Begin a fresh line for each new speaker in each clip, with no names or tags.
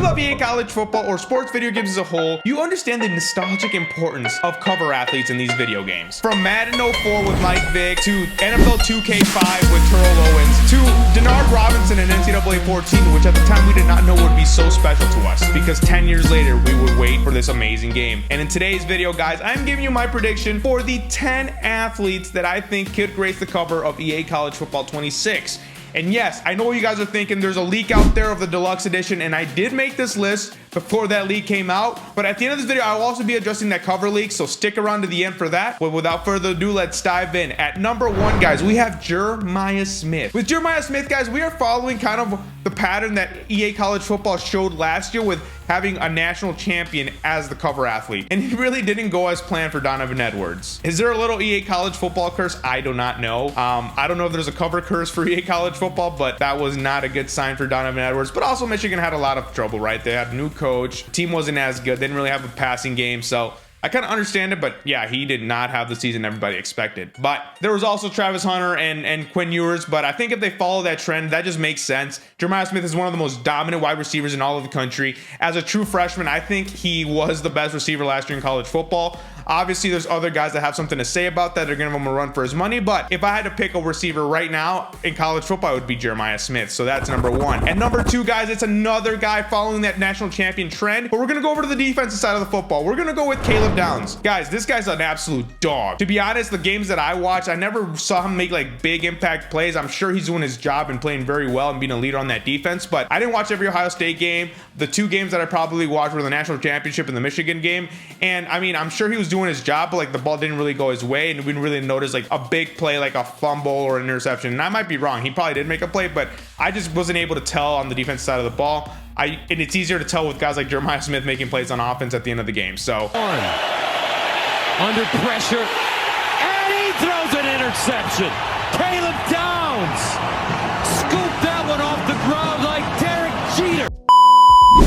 love EA college football or sports video games as a whole, you understand the nostalgic importance of cover athletes in these video games. From Madden 04 with Mike Vick, to NFL 2K5 with Terrell Owens, to Denard Robinson in NCAA 14, which at the time we did not know would be so special to us, because 10 years later we would wait for this amazing game. And in today's video, guys, I'm giving you my prediction for the 10 athletes that I think could grace the cover of EA College Football 26. And yes, I know what you guys are thinking. There's a leak out there of the deluxe edition, and I did make this list before that leak came out. But at the end of this video, I will also be addressing that cover leak, so stick around to the end for that. But without further ado, let's dive in. At number 1, guys, we have Jeremiah Smith. With Jeremiah Smith, guys, we are following kind of the pattern that EA College Football showed last year with having a national champion as the cover athlete. And it really didn't go as planned for Donovan Edwards. Is there a little EA College Football curse? I do not know. I don't know if there's a cover curse for EA College Football, but that was not a good sign for Donovan Edwards. But also Michigan had a lot of trouble, right? They had a new coach. Team wasn't as good. They didn't really have a passing game. So I kind of understand it, but yeah, he did not have the season everybody expected. But there was also Travis Hunter and Quinn Ewers, but I think if they follow that trend, that just makes sense. Jeremiah Smith is one of the most dominant wide receivers in all of the country. As a true freshman, I think he was the best receiver last year in college football. Obviously, there's other guys that have something to say about that. They're going to give him a run for his money. But if I had to pick a receiver right now in college football, it would be Jeremiah Smith. So that's number 1. And number 2, guys, it's another guy following that national champion trend. But we're going to go over to the defensive side of the football. We're going to go with Caleb Downs. Guys, this guy's an absolute dog. To be honest, the games that I watched, I never saw him make like big impact plays. I'm sure he's doing his job and playing very well and being a leader on that defense. But I didn't watch every Ohio State game. The 2 games that I probably watched were the national championship and the Michigan game. And I mean, I'm sure he was doing his job, but like the ball didn't really go his way, and we didn't really notice like a big play, like a fumble or an interception. And I might be wrong. He probably did make a play, but I just wasn't able to tell on the defense side of the ball. And it's easier to tell with guys like Jeremiah Smith making plays on offense at the end of the game. So
under pressure, and he throws an interception. Caleb Downs scooped that one off the ground like Derek Jeter.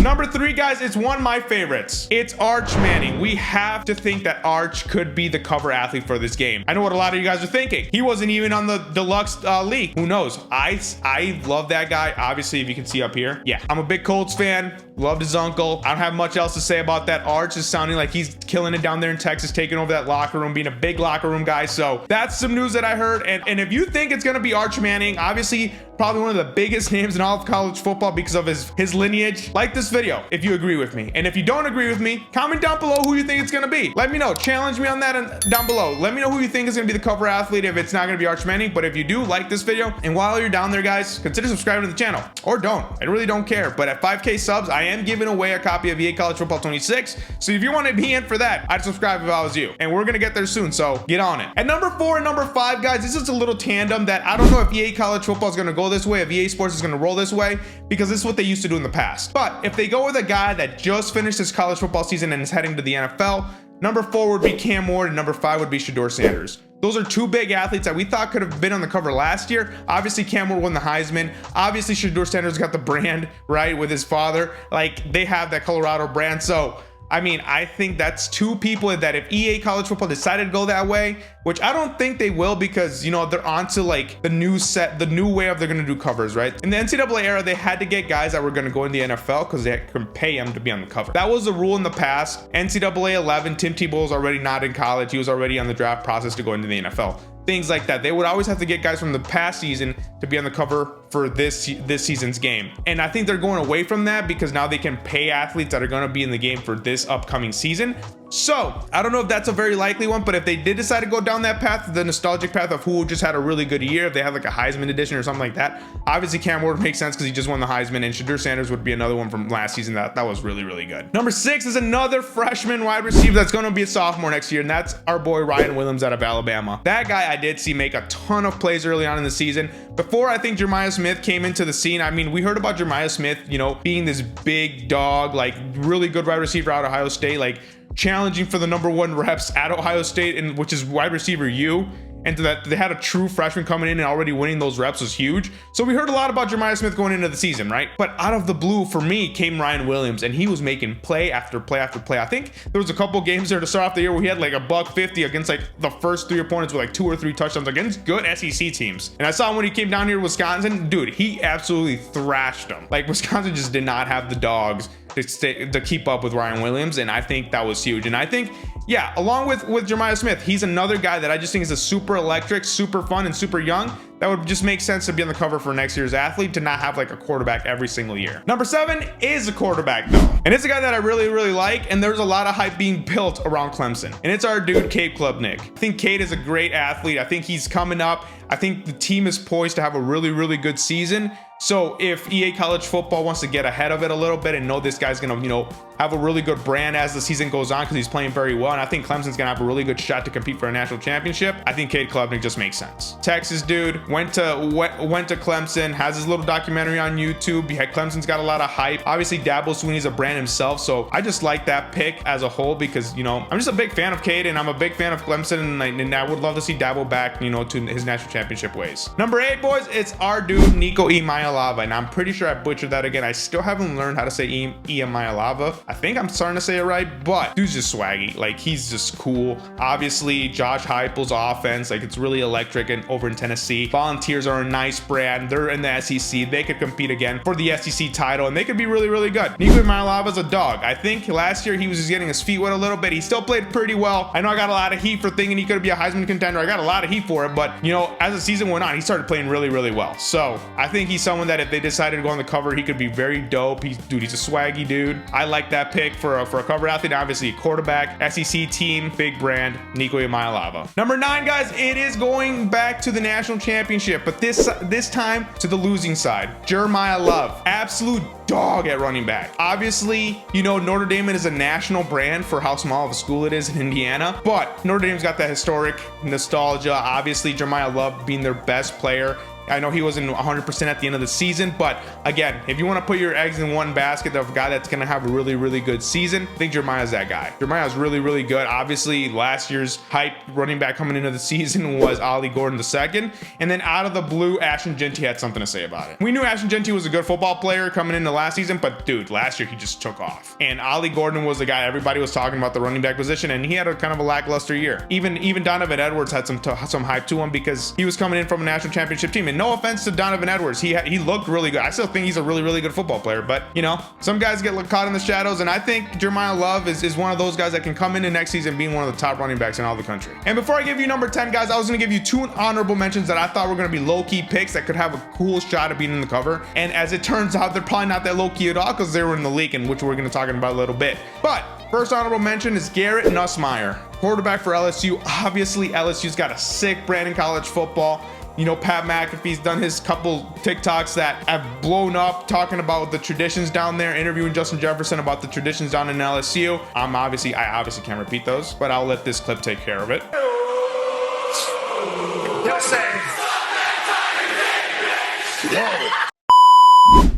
Number 3, guys, it's one of my favorites. It's Arch Manning. We have to think that Arch could be the cover athlete for this game. I know what a lot of you guys are thinking. He wasn't even on the deluxe league. Who knows? I love that guy. Obviously, if you can see up here. Yeah, I'm a big Colts fan. Loved his uncle. I don't have much else to say about that. Arch is sounding like he's killing it down there in Texas, taking over that locker room, being a big locker room guy. So that's some news that I heard. And if you think it's going to be Arch Manning, obviously probably one of the biggest names in all of college football because of his lineage, like this video if you agree with me. And if you don't agree with me, comment down below who you think it's going to be. Let me know. Challenge me on that down below. Let me know who you think is going to be the cover athlete if it's not going to be Arch Manning. But if you do, like this video. And while you're down there, guys, consider subscribing to the channel. Or don't. I really don't care. But at 5K subs, I am giving away a copy of EA College Football 26. So if you want to be in for that, I'd subscribe if I was you. And we're going to get there soon. So get on it. At number 4 and number 5, guys, this is a little tandem that I don't know if EA College Football is going to go this way, if EA Sports is going to roll this way, because this is what they used to do in the past. But if they go with a guy that just finished his college football season and is heading to the NFL, number 4 would be Cam Ward and number 5 would be Shedeur Sanders. Those are 2 big athletes that we thought could have been on the cover last year. Obviously, Cam Ward won the Heisman. Obviously, Shedeur Sanders got the brand, right, with his father. Like, they have that Colorado brand. So, I mean, I think that's 2 people that if EA College Football decided to go that way, which I don't think they will because, you know, they're onto like the new way of they're going to do covers, right? In the NCAA era, they had to get guys that were going to go in the NFL because they could pay them to be on the cover. That was the rule in the past. NCAA 11, Tim Tebow was already not in college. He was already on the draft process to go into the NFL. Things like that. They would always have to get guys from the past season to be on the cover for this season's game. And I think they're going away from that because now they can pay athletes that are going to be in the game for this upcoming season. So I don't know if that's a very likely one, but if they did decide to go down that path, the nostalgic path of who just had a really good year, if they have like a Heisman edition or something like that, obviously Cam Ward makes sense because he just won the Heisman, and Shedeur Sanders would be another one from last season that was really, really good. Number 6 is another freshman wide receiver that's going to be a sophomore next year, and that's our boy Ryan Williams out of Alabama. That guy I did see make a ton of plays early on in the season. Before I think Jeremiah Smith came into the scene, I mean, we heard about Jeremiah Smith, you know, being this big dog, like really good wide receiver out of Ohio State, like challenging for the number 1 reps at Ohio State, and which is wide receiver U. and that they had a true freshman coming in and already winning those reps was huge. So we heard a lot about Jeremiah Smith going into the season, right? But out of the blue for me came Ryan Williams, and he was making play after play after play. I think there was a couple games there to start off the year where he had like a $150 against like the first 3 opponents with like 2 or 3 touchdowns against good SEC teams. And I saw him when he came down here to Wisconsin, dude, he absolutely thrashed them. Like Wisconsin just did not have the dogs to keep up with Ryan Williams, and I think that was huge. And I think, yeah, along with Jeremiah Smith, he's another guy that I just think is a super electric, super fun, and super young. That would just make sense to be on the cover for next year's athlete, to not have like a quarterback every single year. Number 7 is a quarterback though, and it's a guy that I really, really like, and there's a lot of hype being built around Clemson, and it's our dude, Cade Klubnik. I think Cade is a great athlete. I think he's coming up. I think the team is poised to have a really, really good season. So if EA College Football wants to get ahead of it a little bit and know this guy's gonna, you know, have a really good brand as the season goes on because he's playing very well, and I think Clemson's gonna have a really good shot to compete for a national championship, I think Cade Klubnik just makes sense. Texas dude, went to Clemson, has his little documentary on YouTube. Clemson's got a lot of hype. Obviously, Dabo Swinney's a brand himself, so I just like that pick as a whole because, you know, I'm just a big fan of Cade, and I'm a big fan of Clemson, and I would love to see Dabo back, you know, to his national championship ways. Number 8, boys, it's our dude, Nico Iamaleava, and I'm pretty sure I butchered that again. I still haven't learned how to say Iamaleava. I think I'm starting to say it right, but dude's just swaggy. Like, he's just cool. Obviously, Josh Heupel's offense, like, it's really electric and over in Tennessee. Volunteers are a nice brand. They're in the SEC. They could compete again for the SEC title, and they could be really, really good. Nico Iamaleava's a dog. I think last year he was just getting his feet wet a little bit. He still played pretty well. I know I got a lot of heat for thinking he could be a Heisman contender. I got a lot of heat for it, but, you know, as the season went on, he started playing really, really well. So I think he's someone that if they decided to go on the cover, he could be very dope. He's a swaggy dude. I like that pick for a cover athlete. Obviously, quarterback, SEC team, big brand, Nico Iamaleava. Number 9, guys, it is going back to the national championship, but this time to the losing side. Jeremiah Love, absolute dog at running back. Obviously, you know, Notre Dame is a national brand for how small of a school it is in Indiana, but Notre Dame's got that historic nostalgia. Obviously, Jeremiah Love being their best player. I know he wasn't 100% at the end of the season, but again, if you want to put your eggs in one basket of a guy that's going to have a really, really good season, I think Jeremiah's that guy. Jeremiah's really, really good. Obviously, last year's hype running back coming into the season was Ollie Gordon II, and then out of the blue, Ashton Jeanty had something to say about it. We knew Ashton Jeanty was a good football player coming into last season, but dude, last year he just took off. And Ollie Gordon was the guy everybody was talking about, the running back position, and he had a kind of a lackluster year. Even Donovan Edwards had some hype to him because he was coming in from a national championship team. And no offense to Donovan Edwards, he looked really good. I still think he's a really, really good football player, but you know, some guys get caught in the shadows, and I think Jeremiah Love is one of those guys that can come into next season being one of the top running backs in all the country. And before I give you number 10, guys, I was going to give you 2 honorable mentions that I thought were going to be low-key picks that could have a cool shot of being in the cover, and as it turns out, they're probably not that low-key at all because they were in the league, and which we're going to talk about a little bit. But first honorable mention is Garrett Nussmeier, quarterback for LSU. Obviously, LSU's got a sick brand in college football. You know, Pat McAfee's done his couple TikToks that have blown up, talking about the traditions down there, interviewing Justin Jefferson about the traditions down in LSU. I obviously can't repeat those, but I'll let this clip take care of it.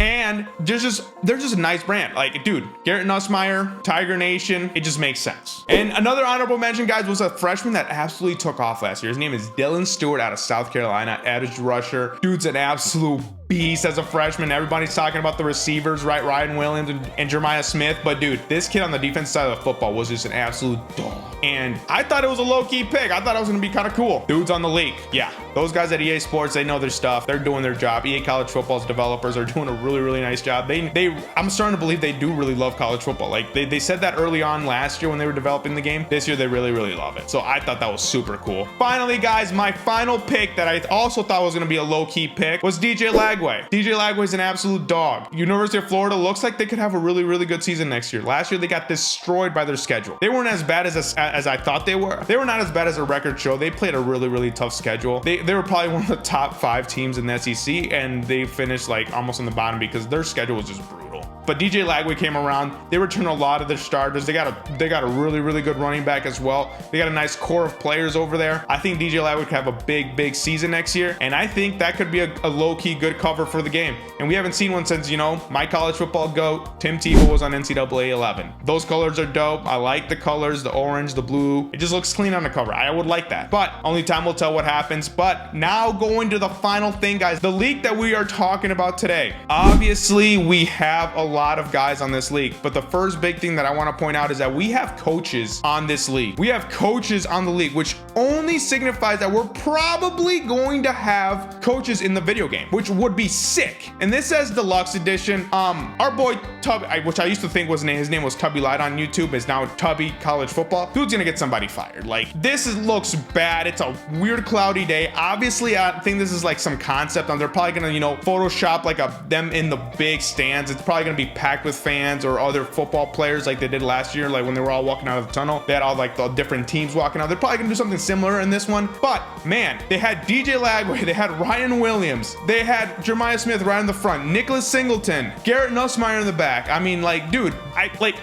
And they're just a nice brand. Like, dude, Garrett Nussmeier, Tiger Nation, it just makes sense. And another honorable mention, guys, was a freshman that absolutely took off last year. His name is Dylan Stewart out of South Carolina, edge rusher. Dude's an absolute beast as a freshman. Everybody's talking about the receivers, right? Ryan Williams and Jeremiah Smith. But dude, this kid on the defense side of the football was just an absolute dog. And I thought it was a low-key pick. I thought it was going to be kind of cool. Dude's on the league. Yeah, those guys at EA Sports, they know their stuff. They're doing their job. EA College Football's developers are doing a really, really nice job. I'm starting to believe they do really love college football. Like they said that early on last year when they were developing the game. This year, they really, really love it. So I thought that was super cool. Finally, guys, my final pick that I also thought was going to be a low-key pick was DJ Lagway. DJ Lagway's an absolute dog. University of Florida looks like they could have a really, really good season next year. Last year, they got destroyed by their schedule. They weren't as bad as I thought they were. They were not as bad as a record show. They played a really, really tough schedule. They were probably one of the top 5 teams in the SEC, and they finished like almost on the bottom because their schedule was just brutal. But DJ Lagway came around. They returned a lot of their starters. They got a really, really good running back as well. They got a nice core of players over there. I think DJ Lagway could have a big season next year, and I think that could be a low-key good cover for the game. And we haven't seen one since, you know, my college football GOAT, Tim Tebow, was on NCAA 11. Those colors are dope. I like the colors, the orange, the blue. It just looks clean on the cover. I would like that, but only time will tell what happens. But now going to the final thing, guys, the leak that we are talking about today. Obviously, we have a lot of guys on this league, but the first big thing that I want to point out is that we have coaches on this league. We have coaches on the league, which only signifies that we're probably going to have coaches in the video game, which would be sick. And this says deluxe edition. Our boy Tubby, which I used to think his name was Tubby Light on YouTube, is now Tubby College Football. Dude's gonna get somebody fired. Like, looks bad. It's a weird cloudy day. Obviously, I think this is like some concept, and they're probably gonna, you know, Photoshop like them in the big stands. It's probably gonna be packed with fans or other football players like they did last year, like when they were all walking out of the tunnel. They had all like the different teams walking out. They're probably gonna do something similar in this one. But man, they had DJ Lagway, they had Ryan Williams, they had Jeremiah Smith right in the front, Nicholas Singleton, Garrett Nussmeier in the back. I mean, like, dude,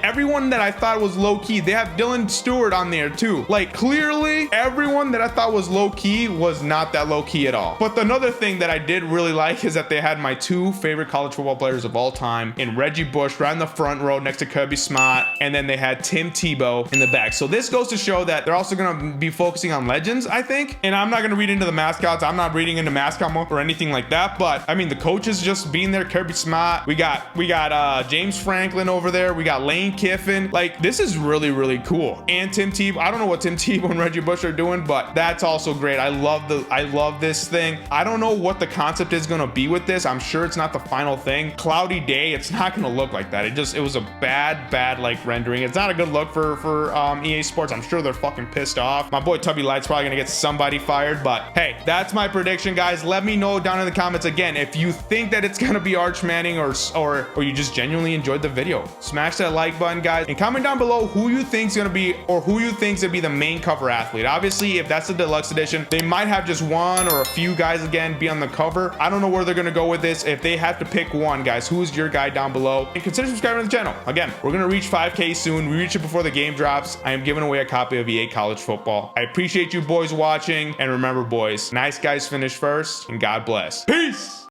everyone that I thought was low key. They have Dylan Stewart on there too. Like, clearly everyone that I thought was low key was not that low key at all. But another thing that I did really like is that they had my two favorite college football players of all time in Reggie Bush right in the front row next to Kirby Smart, and then they had Tim Tebow in the back. So this goes to show that they're also going to be focusing on legends, I think. And I'm not going to read into the mascots. I'm not reading into mascot mode or anything like that. But I mean, the coaches just being there, Kirby Smart. We got James Franklin over there. We got Lane Kiffin. Like, this is really cool. And Tim Tebow. I don't know what Tim Tebow and Reggie Bush are doing, but that's also great. I love this thing. I don't know what the concept is going to be with this. I'm sure it's not the final thing. Cloudy day, it's not going to look like that. It was a bad like rendering. It's not a good look for EA Sports. I'm sure they're fucking pissed off. My boy Tubby Light's probably gonna get somebody fired, but hey, that's my prediction, guys. Let me know down in the comments again if you think that it's gonna be Arch Manning or you just genuinely enjoyed the video. Smash that like button, guys, and comment down below who you think's gonna be, or who you think's gonna be the main cover athlete. Obviously, if that's the deluxe edition, they might have just one or a few guys again be on the cover. I don't know where they're gonna go with this. If they have to pick one, guys, who's your guy down below? And consider subscribing to the channel. Again, we're gonna reach 5K soon. We reach it before the game drops. I am giving away a copy of EA College Football. I appreciate you boys watching, and remember, boys, nice guys finish first, and God bless. Peace.